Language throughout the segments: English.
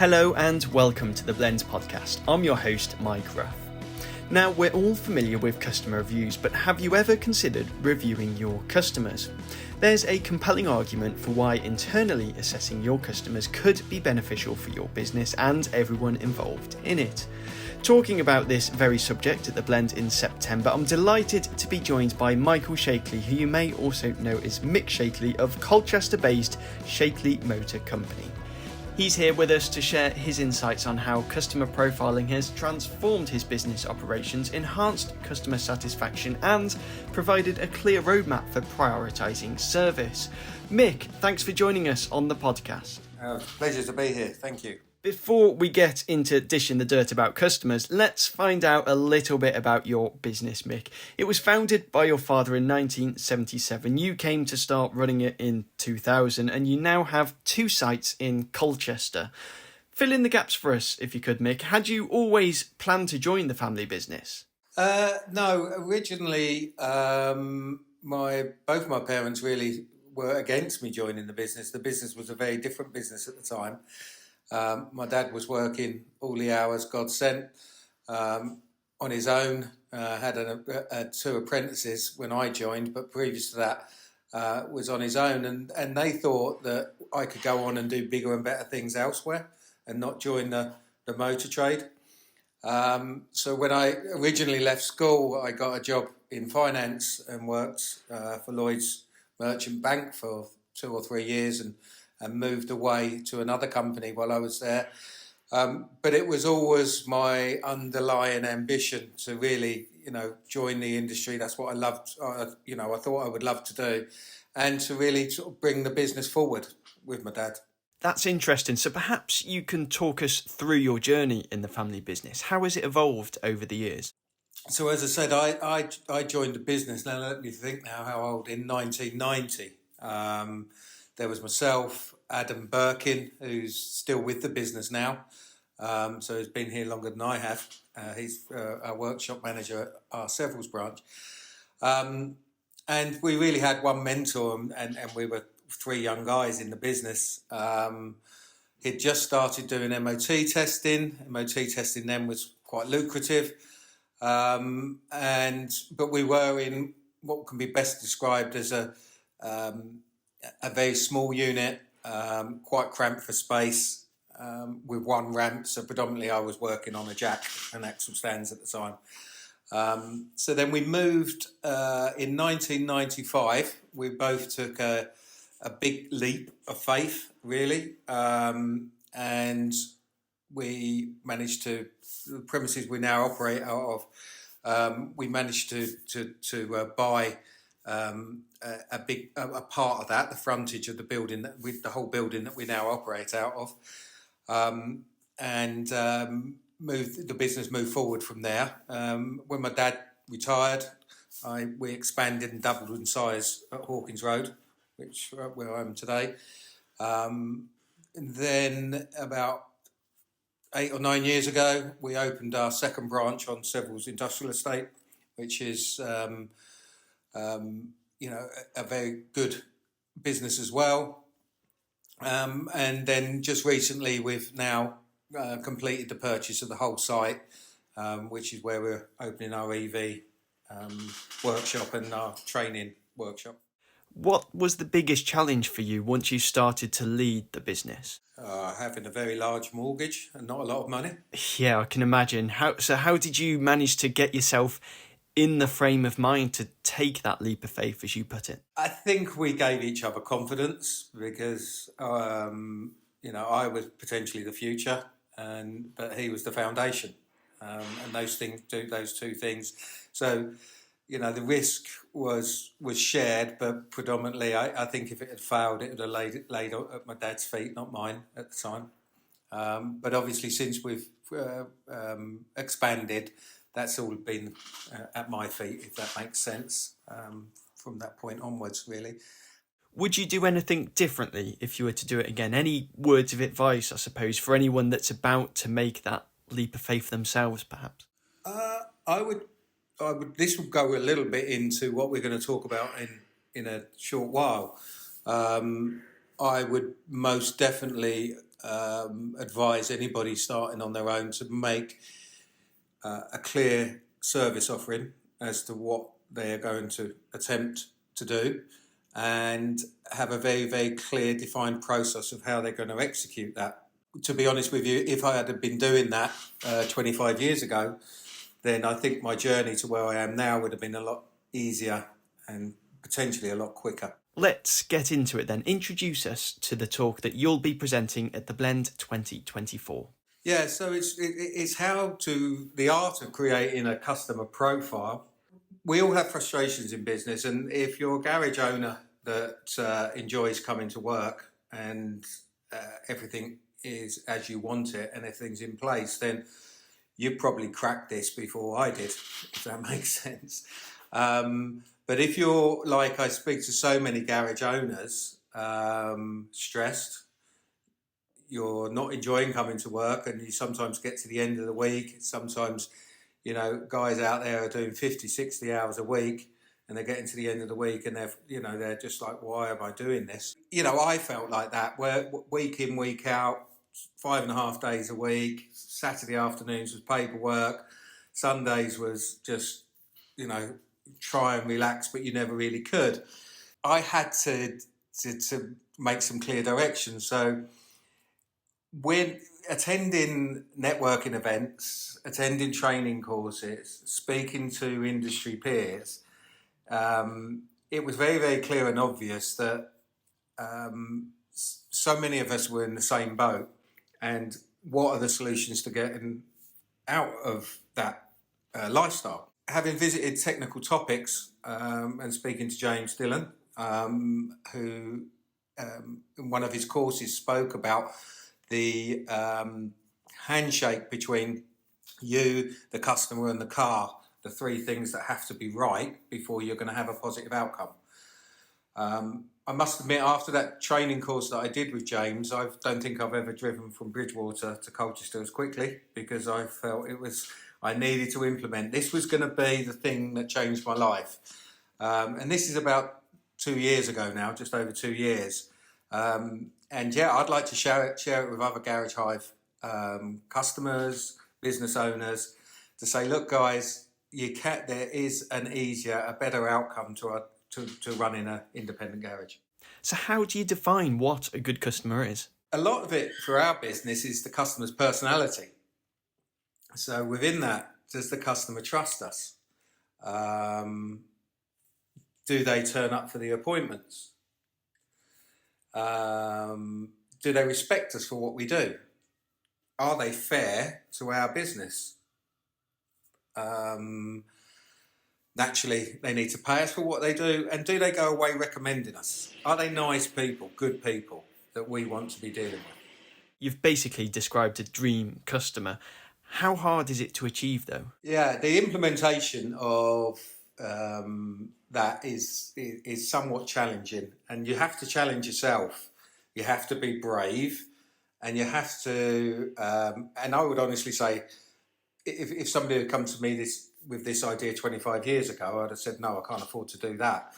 Hello and welcome to the Blends podcast. I'm your host, Mike Ruff. Now, we're all familiar with customer reviews, but have you ever considered reviewing your customers? There's a compelling argument for why internally assessing your customers could be beneficial for your business and everyone involved in it. Talking about this very subject at the Blend in September, I'm delighted to be joined by Michael Shaikley, who you may also know as Mick Shaikley of Colchester-based Shaikley Motor Company. He's here with us to share his insights on how customer profiling has transformed his business operations, enhanced customer satisfaction, and provided a clear roadmap for prioritising service. Mick, thanks for joining us on the podcast. Pleasure to be here, thank you. Before we get into dishing the dirt about customers, let's find out a little bit about your business, Mick. It was founded by your father in 1977. You came to start running it in 2000, and you now have 2 sites in Colchester. Fill in the gaps for us, if you could, Mick. Had you always planned to join the family business? No, originally both my parents really were against me joining the business. The business was a very different business at the time. My dad was working all the hours God sent on his own, had 2 apprentices when I joined, but previous to that was on his own, and they thought that I could go on and do bigger and better things elsewhere and not join the motor trade. So when I originally left school, I got a job in finance and worked for Lloyd's Merchant Bank for 2 or 3 years and moved away to another company while I was there. But it was always my underlying ambition to really, join the industry. That's what I loved, I thought I would love to do, and to really sort of bring the business forward with my dad. That's interesting. So perhaps you can talk us through your journey in the family business. How has it evolved over the years? So as I said, I joined the business, now let me think now how old, in 1990. There was myself, Adam Birkin, who's still with the business now. So he's been here longer than I have. He's our workshop manager at our Severals branch. And we really had one mentor, and we were 3 young guys in the business. He'd just started doing MOT testing. MOT testing then was quite lucrative. But we were in what can be best described as a very small unit, quite cramped for space, with 1 ramp. So predominantly I was working on a jack and axle stands at the time. So then we moved in 1995. We both took a big leap of faith, really, and we managed to, the premises we now operate out of, we managed to buy a part of that, the frontage of the building, the whole building that we now operate out of, and the business moved forward from there. When my dad retired, we expanded and doubled in size at Hawkins Road, which where I am today. Then about 8 or 9 years ago, we opened our second branch on Severals Industrial Estate, which is a very good business as well. And then just recently we've now completed the purchase of the whole site, which is where we're opening our EV workshop and our training workshop. What was the biggest challenge for you once you started to lead the business? Having a very large mortgage and not a lot of money. Yeah, I can imagine. How did you manage to get yourself in the frame of mind to take that leap of faith, as you put it? I think we gave each other confidence because, I was potentially the future, but he was the foundation, and those 2 things. So, the risk was shared, but predominantly, I think if it had failed, it would have laid at my dad's feet, not mine at the time. But obviously, since we've expanded, that's all been at my feet, if that makes sense, from that point onwards, really. Would you do anything differently if you were to do it again? Any words of advice, I suppose, for anyone that's about to make that leap of faith themselves, perhaps? I would. This will go a little bit into what we're going to talk about in a short while. I would most definitely advise anybody starting on their own to make a clear service offering as to what they are going to attempt to do, and have a very, very clear, defined process of how they're going to execute that. To be honest with you, if I had been doing that 25 years ago, then I think my journey to where I am now would have been a lot easier and potentially a lot quicker. Let's get into it then. Introduce us to the talk that you'll be presenting at the Blend 2024. Yeah, so it's the art of creating a customer profile. We all have frustrations in business, and if you're a garage owner that enjoys coming to work and everything is as you want it and everything's in place, then you probably cracked this before I did, if that makes sense. But if you're like I speak to so many garage owners, stressed, you're not enjoying coming to work, and you sometimes get to the end of the week. Sometimes, guys out there are doing 50, 60 hours a week, and they're getting to the end of the week and they're just like, why am I doing this? I felt like that, where week in, week out, 5.5 days a week, Saturday afternoons was paperwork, Sundays was just, try and relax, but you never really could. I had to make some clear direction. So when attending networking events, attending training courses, speaking to industry peers, it was very, very clear and obvious that so many of us were in the same boat. And what are the solutions to getting out of that lifestyle? Having visited Technical Topics and speaking to James Dillon, who in one of his courses spoke about the handshake between you, the customer, and the car, the three things that have to be right before you're going to have a positive outcome. I must admit, after that training course that I did with James, I don't think I've ever driven from Bridgewater to Colchester as quickly, because I felt I needed to implement. This was going to be the thing that changed my life. And this is about 2 years ago now, just over 2 years. And yeah, I'd like to share it with other Garage Hive customers, business owners, to say, look, guys, there is an easier, a better outcome to running an independent garage. So how do you define what a good customer is? A lot of it for our business is the customer's personality. So within that, does the customer trust us? Do they turn up for the appointments? Do they respect us for what we do? Are they fair to our business? Naturally, they need to pay us for what they do, and do they go away recommending us? Are they nice people, good people that we want to be dealing with? You've basically described a dream customer. How hard is it to achieve, though? Yeah, the implementation of that is somewhat challenging, and you have to challenge yourself. You have to be brave, and you have to. And I would honestly say, if somebody had come to me with this idea 25 years ago, I'd have said, no, I can't afford to do that.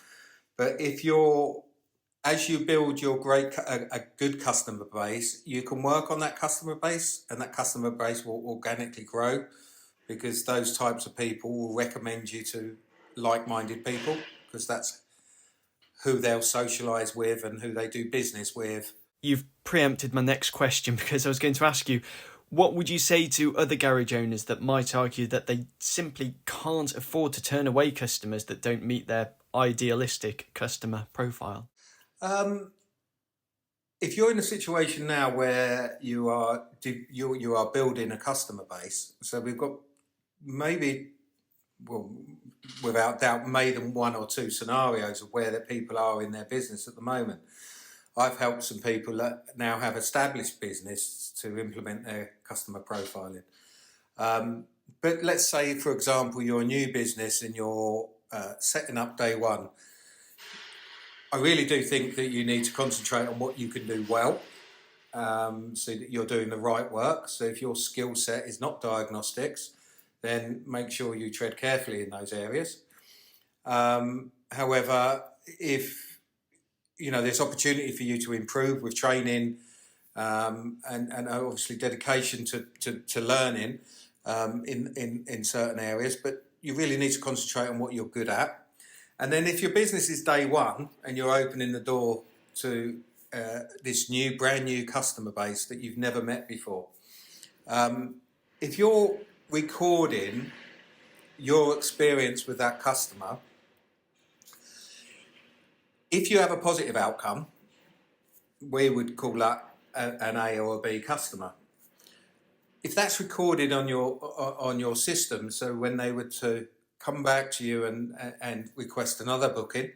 But as you build your a good customer base, you can work on that customer base, and that customer base will organically grow, because those types of people will recommend you to like-minded people, because that's who they'll socialise with and who they do business with. You've preempted my next question, because I was going to ask you, what would you say to other garage owners that might argue that they simply can't afford to turn away customers that don't meet their idealistic customer profile? If you're in a situation now where you are building a customer base, so we've got without doubt, made them one or two scenarios of where the people are in their business at the moment. I've helped some people that now have established business to implement their customer profiling. But let's say, for example, you're a new business and you're setting up day one. I really do think that you need to concentrate on what you can do well, so that you're doing the right work. So if your skill set is not diagnostics, then make sure you tread carefully in those areas. However, if there's opportunity for you to improve with training, and obviously dedication to learning in certain areas, but you really need to concentrate on what you're good at. And then if your business is day one and you're opening the door to this brand new customer base that you've never met before, if you're recording your experience with that customer, if you have a positive outcome, we would call that an A or a B customer. If that's recorded on your system, so when they were to come back to you and request another booking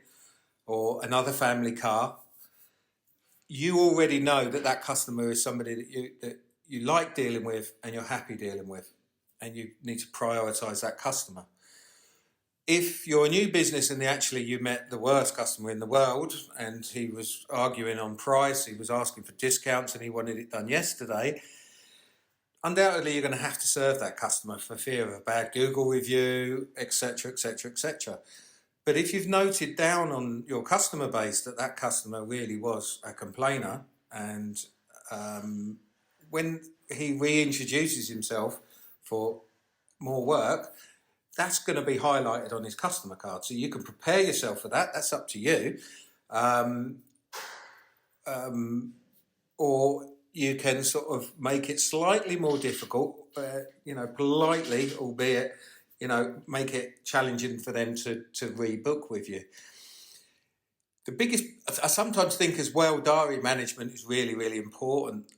or another family car, you already know that customer is somebody that you like dealing with and you're happy dealing with, and you need to prioritise that customer. If you're a new business and you met the worst customer in the world and he was arguing on price, he was asking for discounts and he wanted it done yesterday, undoubtedly you're going to have to serve that customer for fear of a bad Google review, etc., etc., etc. But if you've noted down on your customer base that customer really was a complainer, and when he reintroduces himself for more work, that's going to be highlighted on his customer card. So you can prepare yourself for that. That's up to you. Or you can sort of make it slightly more difficult, politely, albeit, make it challenging for them to rebook with you. The biggest, I sometimes think as well, diary management is really, really important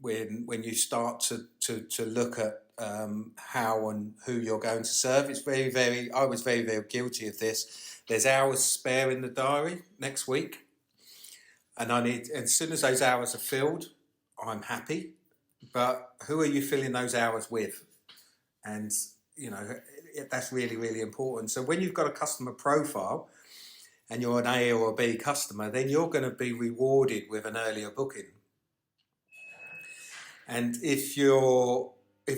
when you start to look at how and who you're going to serve. It's I was very, very guilty of this. There's hours spare in the diary next week, and as soon as those hours are filled, I'm happy. But who are you filling those hours with? And that's really, really important. So when you've got a customer profile and you're an A or a B customer, then you're going to be rewarded with an earlier booking. And if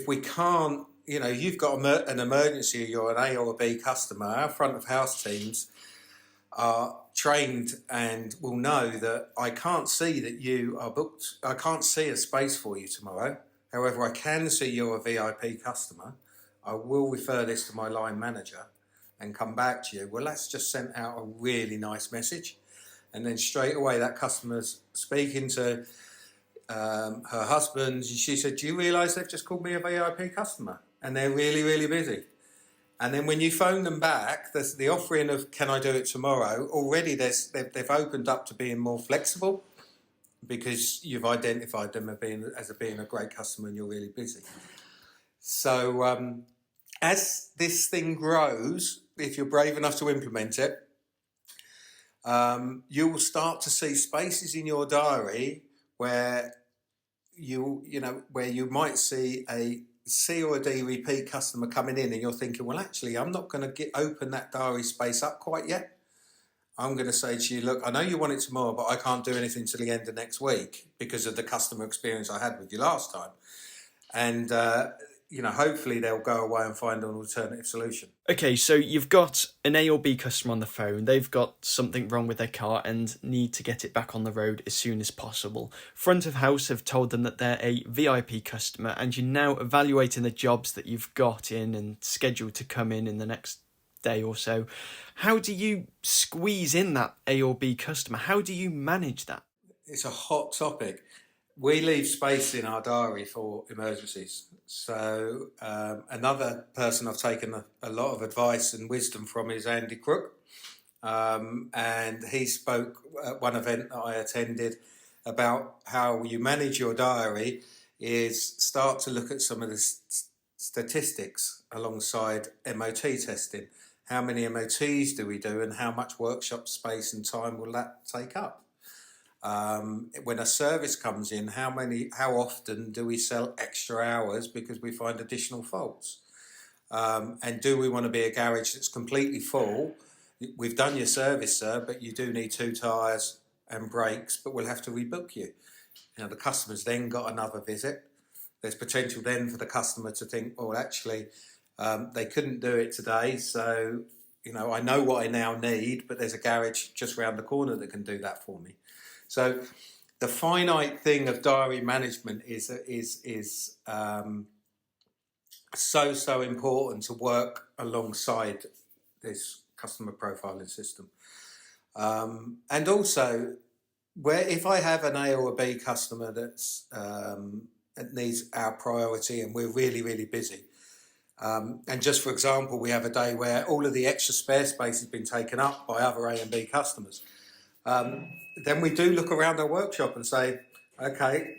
we can't, you've got an emergency, you're an A or a B customer, our front of house teams are trained and will know that I can't see that you are booked. I can't see a space for you tomorrow. However, I can see you're a VIP customer. I will refer this to my line manager and come back to you. Well, that's just sent out a really nice message. And then straight away that customer's speaking to her husband, and she said, do you realise they've just called me a VIP customer? And they're really, really busy. And then when you phone them back, there's the offering of, can I do it tomorrow? Already they've opened up to being more flexible because you've identified them as being a great customer and you're really busy. So as this thing grows, if you're brave enough to implement it, you will start to see spaces in your diary where where you might see a C or a D repeat customer coming in and you're thinking, well, actually, I'm not going to open that diary space up quite yet. I'm going to say to you, look, I know you want it tomorrow, but I can't do anything till the end of next week because of the customer experience I had with you last time. And, hopefully they'll go away and find an alternative solution. Okay, so you've got an A or B customer on the phone. They've got something wrong with their car and need to get it back on the road as soon as possible. Front of house have told them that they're a VIP customer, and you're now evaluating the jobs that you've got in and scheduled to come in the next day or so. How do you squeeze in that A or B customer? How do you manage that? It's a hot topic. We leave space in our diary for emergencies. So another person I've taken a lot of advice and wisdom from is Andy Crook. And he spoke at one event that I attended about how you manage your diary is start to look at some of the statistics alongside MOT testing. How many MOTs do we do and how much workshop space and time will that take up? When a service comes in, how often do we sell extra hours because we find additional faults? And do we want to be a garage that's completely full? We've done your service, sir, but you do need 2 tyres and brakes, but we'll have to rebook you. The customer's then got another visit. There's potential then for the customer to think, oh, actually, they couldn't do it today, so, I know what I now need, but there's a garage just round the corner that can do that for me. So the finite thing of diary management is so important to work alongside this customer profiling system. And also, where if I have an A or a B customer that needs our priority and we're really, really busy, and just for example, we have a day where all of the extra spare space has been taken up by other A and B customers, then we do look around our workshop and say, okay,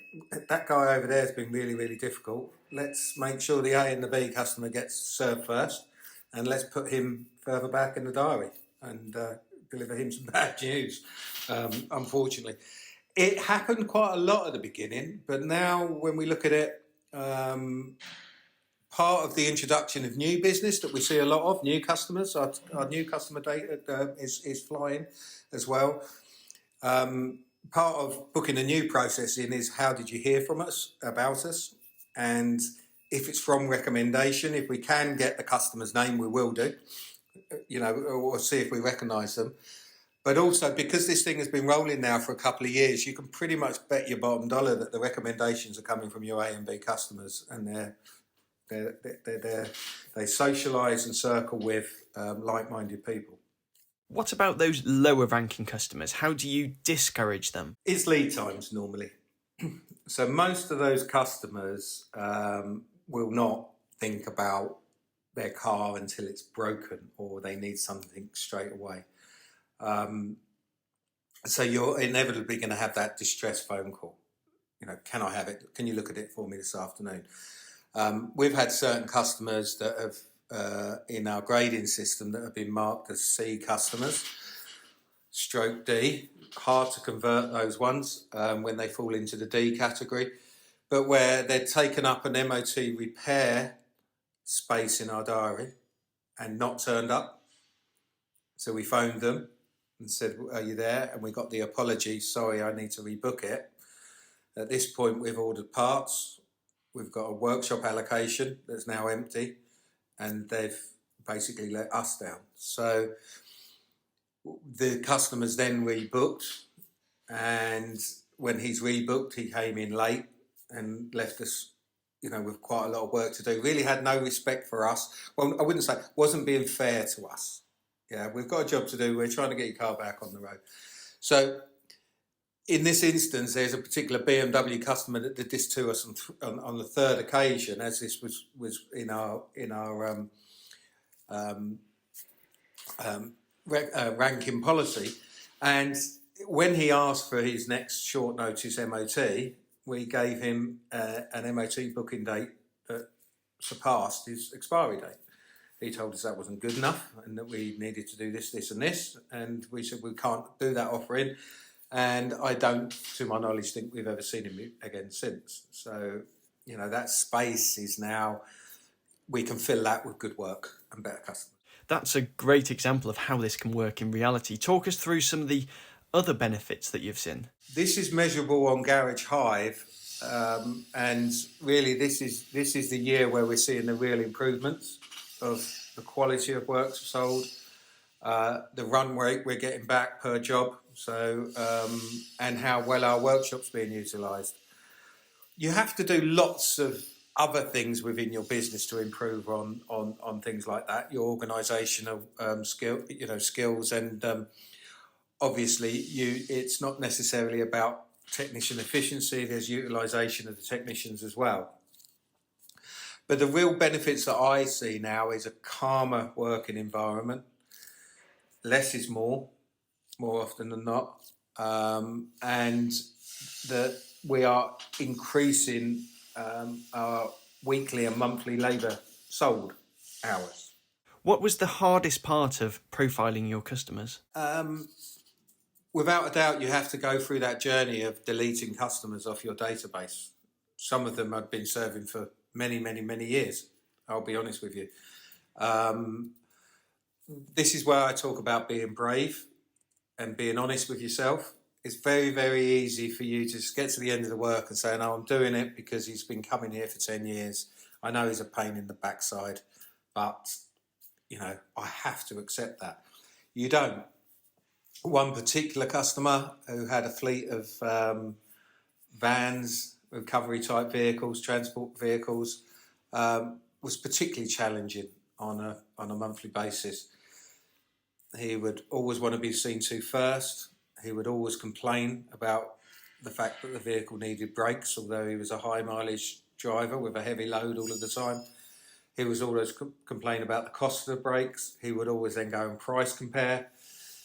that guy over there has been really, really difficult. Let's make sure the A and the B customer gets served first, and let's put him further back in the diary and deliver him some bad news, unfortunately. It happened quite a lot at the beginning, but now when we look at it, part of the introduction of new business that we see a lot of, new customers, our new customer data is flying as well. Part of booking a new process in is how did you hear from us, about us? And if it's from recommendation, if we can get the customer's name, we will do, or see if we recognise them. But also, because this thing has been rolling now for a couple of years, you can pretty much bet your bottom dollar that the recommendations are coming from your A and B customers, and they socialise and circle with like-minded people. What about those lower ranking customers? How do you discourage them? It's lead times normally. So most of those customers will not think about their car until it's broken or they need something straight away. So you're inevitably going to have that distress phone call. Can I have it? Can you look at it for me this afternoon? We've had certain customers that have, in our grading system, that have been marked as C customers, stroke D. Hard to convert those ones when they fall into the D category, but where they're taken up an MOT repair space in our diary and not turned up. So we phoned them and said, are you there? And we got the apology, sorry, I need to rebook it. At this point, we've ordered parts. We've got a workshop allocation that's now empty, and they've basically let us down. So the customer's then rebooked, and when he's rebooked, he came in late and left us, with quite a lot of work to do. Really had no respect for us. Well, I wouldn't say, wasn't being fair to us. Yeah, we've got a job to do. We're trying to get your car back on the road. So in this instance, there's a particular BMW customer that did this to us on the third occasion, as this was in our ranking policy. And when he asked for his next short notice MOT, we gave him an MOT booking date that surpassed his expiry date. He told us that wasn't good enough and that we needed to do this, this and this. And we said we can't do that offering. And I don't, to my knowledge, think we've ever seen him again since. So, that space is now, we can fill that with good work and better customers. That's a great example of how this can work in reality. Talk us through some of the other benefits that you've seen. This is measurable on Garage Hive, and really this is the year where we're seeing the real improvements of the quality of work sold, the run rate we're getting back per job, so and how well our workshop's being utilised. You have to do lots of other things within your business to improve on things like that. Your organisational skills, and obviously it's not necessarily about technician efficiency. There's utilisation of the technicians as well. But the real benefits that I see now is a calmer working environment. Less is more often than not, and that we are increasing our weekly and monthly labour sold hours. What was the hardest part of profiling your customers? Without a doubt, you have to go through that journey of deleting customers off your database. Some of them I've been serving for many, many, many years. I'll be honest with you. This is where I talk about being brave and being honest with yourself. It's very, very easy for you to just get to the end of the work and say, no, I'm doing it because he's been coming here for 10 years. I know he's a pain in the backside, but, I have to accept that. You don't. One particular customer who had a fleet of vans, recovery type vehicles, transport vehicles, was particularly challenging on a monthly basis. He would always want to be seen to first. He would always complain about the fact that the vehicle needed brakes, although he was a high mileage driver with a heavy load all of the time. He was always complain about the cost of the brakes. He would always then go and price compare.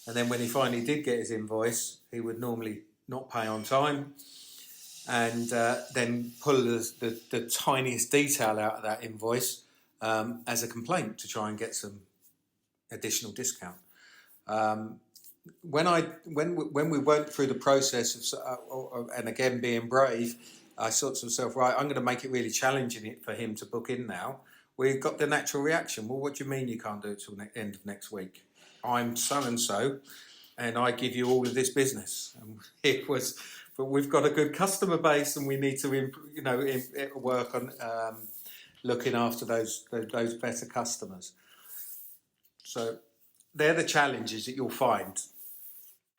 And then when he finally did get his invoice, he would normally not pay on time and then pull the tiniest detail out of that invoice as a complaint to try and get some additional discount. When we went through the process of, and again being brave, I thought to myself, right, I'm going to make it really challenging for him to book in now. We got the natural reaction. Well, what do you mean you can't do it till the end of next week? I'm so and so, and I give you all of this business. And it was, but we've got a good customer base, and we need to, work on looking after those better customers. So they're the challenges that you'll find.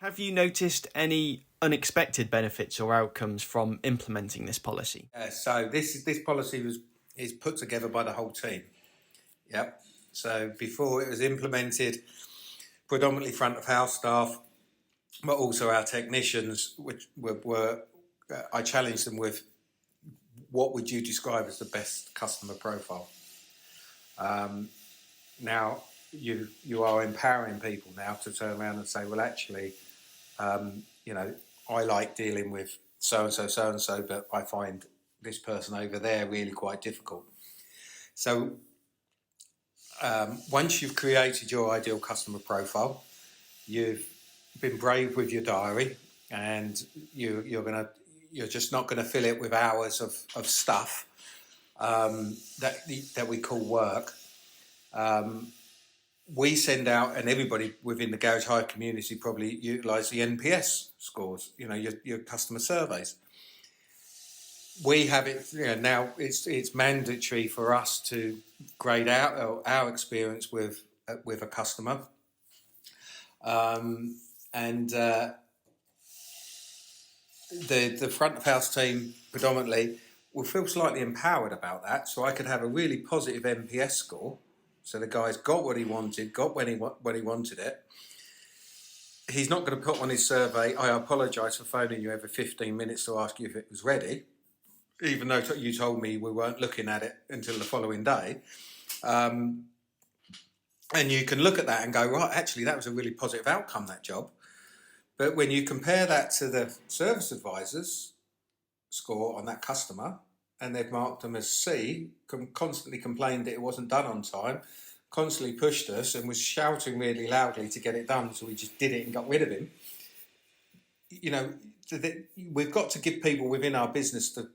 Have you noticed any unexpected benefits or outcomes from implementing this policy? So this policy is put together by the whole team. Yep. So before it was implemented, predominantly front of house staff, but also our technicians, which were I challenged them with, what would you describe as the best customer profile? Now you are empowering people now to turn around and say, well, actually, I like dealing with so and so, but I find this person over there really quite difficult. So once you've created your ideal customer profile, you've been brave with your diary, and you're just not going to fill it with hours of stuff that we call work. We send out, and everybody within the Garage Hive community probably utilise the NPS scores, your customer surveys. We have it, now it's mandatory for us to grade out our experience with a customer. The front of house team predominantly will feel slightly empowered about that, so I could have a really positive NPS score. So the guy's got what he wanted, got when he wanted it. He's not going to put on his survey, I apologise for phoning you every 15 minutes to ask you if it was ready, even though you told me we weren't looking at it until the following day. And you can look at that and go, right, actually, that was a really positive outcome, that job. But when you compare that to the service advisor's score on that customer, and they've marked them as C, constantly complained that it wasn't done on time, constantly pushed us and was shouting really loudly to get it done, so we just did it and got rid of him. We've got to give people within our business the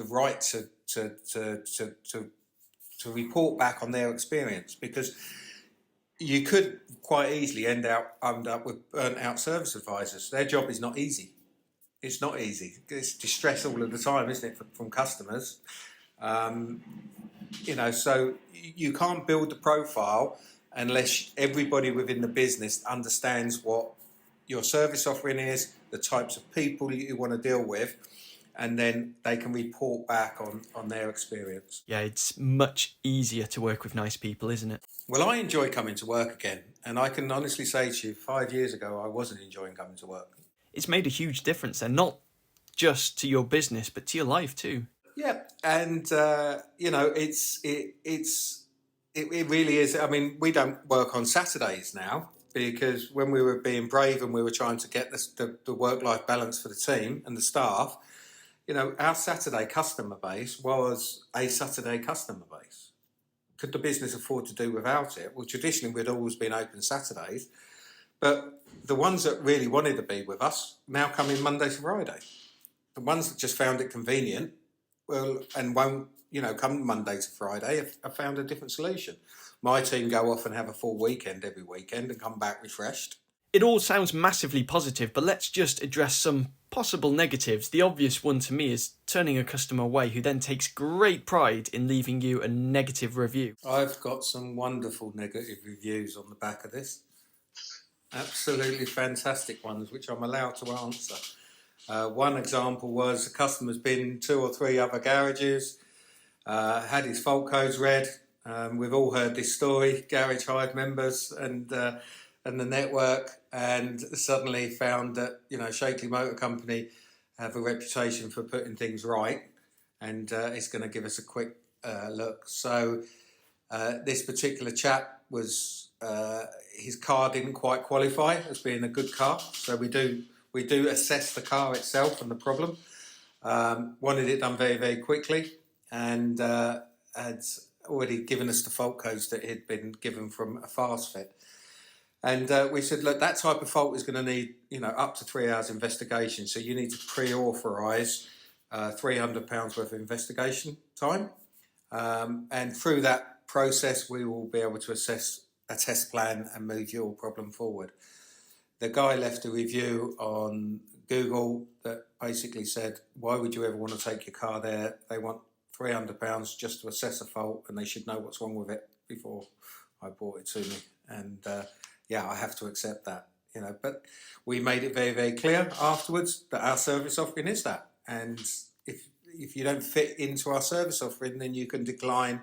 right to report back on their experience, because you could quite easily end up with burnt out service advisors. Their job is not easy. It's not easy. It's distress all of the time, isn't it, from customers? So you can't build the profile unless everybody within the business understands what your service offering is, the types of people you want to deal with, and then they can report back on their experience. Yeah, it's much easier to work with nice people, isn't it? Well, I enjoy coming to work again, and I can honestly say to you, 5 years ago, I wasn't enjoying coming to work. It's made a huge difference, and not just to your business, but to your life too. Yeah, and it really is. I mean, we don't work on Saturdays now, because when we were being brave and we were trying to get the work-life balance for the team and the staff, our Saturday customer base was a Saturday customer base. Could the business afford to do without it? Well, traditionally we'd always been open Saturdays, but the ones that really wanted to be with us now come in Monday to Friday. The ones that just found it convenient, and won't, come Monday to Friday, have found a different solution. My team go off and have a full weekend every weekend and come back refreshed. It all sounds massively positive, but let's just address some possible negatives. The obvious one to me is turning a customer away who then takes great pride in leaving you a negative review. I've got some wonderful negative reviews on the back of this. Absolutely fantastic ones, which I'm allowed to answer. One example was a customer's been 2 or 3 other garages, had his fault codes read. We've all heard this story, Garage Hive members and the network, and suddenly found that, Shaikley Motor Company have a reputation for putting things right, and it's going to give us a quick look. So this particular chap was, his car didn't quite qualify as being a good car, so we do assess the car itself and the problem. Wanted it done very, very quickly, and had already given us the fault codes that he'd been given from a fast fit. And we said, look, that type of fault is going to need, up to 3 hours investigation. So you need to pre-authorise £300 worth of investigation time. And through that process, we will be able to assess a test plan and move your problem forward. The guy left a review on Google that basically said, why would you ever want to take your car there? They want £300 just to assess a fault, and they should know what's wrong with it before I brought it to me. And I have to accept that, But we made it very, very clear afterwards that our service offering is that. And if you don't fit into our service offering, then you can decline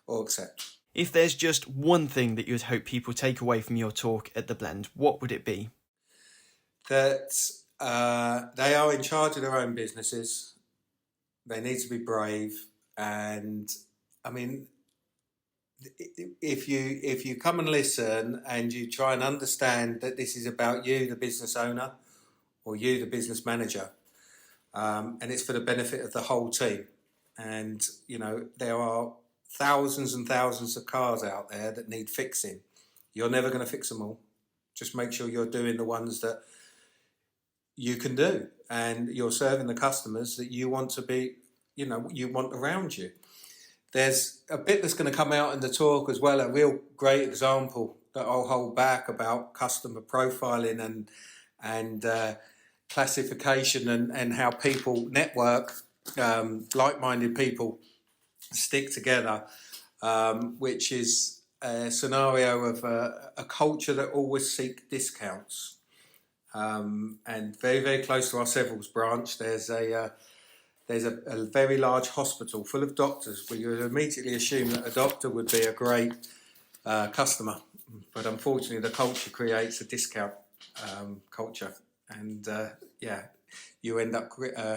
or accept. If there's just one thing that you would hope people take away from your talk at the Blend, what would it be? That they are in charge of their own businesses. They need to be brave. And I mean, if you come and listen and you try and understand that this is about you, the business owner, or you, the business manager, and it's for the benefit of the whole team. And, there are thousands and thousands of cars out there that need fixing. You're never going to fix them all. Just make sure you're doing the ones that you can do, and you're serving the customers that you want to be, you want around you. There's a bit that's going to come out in the talk as well, a real great example that I'll hold back about customer profiling and classification and how people network, like-minded people stick together, which is a scenario of a culture that always seek discounts. And very, very close to our Seville's branch, there's a very large hospital full of doctors where you would immediately assume that a doctor would be a great customer. But unfortunately, the culture creates a discount culture. And you end up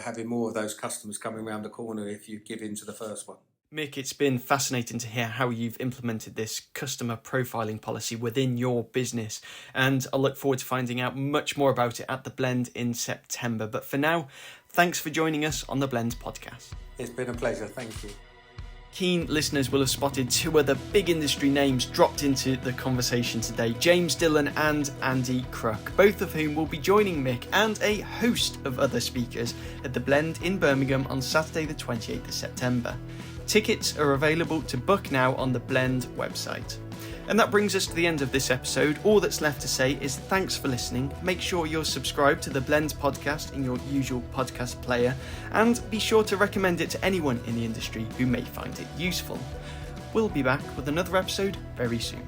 having more of those customers coming around the corner if you give in to the first one. Mick, it's been fascinating to hear how you've implemented this customer profiling policy within your business, and I look forward to finding out much more about it at the Blend in September. But for now, thanks for joining us on the Blend podcast. It's been a pleasure, thank you. Keen listeners will have spotted 2 other big industry names dropped into the conversation today, James Dillon and Andy Crook, both of whom will be joining Mick and a host of other speakers at the Blend in Birmingham on Saturday the 28th of September. Tickets are available to book now on the Blend website. And that brings us to the end of this episode. All that's left to say is thanks for listening. Make sure you're subscribed to the Blend podcast in your usual podcast player, and be sure to recommend it to anyone in the industry who may find it useful. We'll be back with another episode very soon.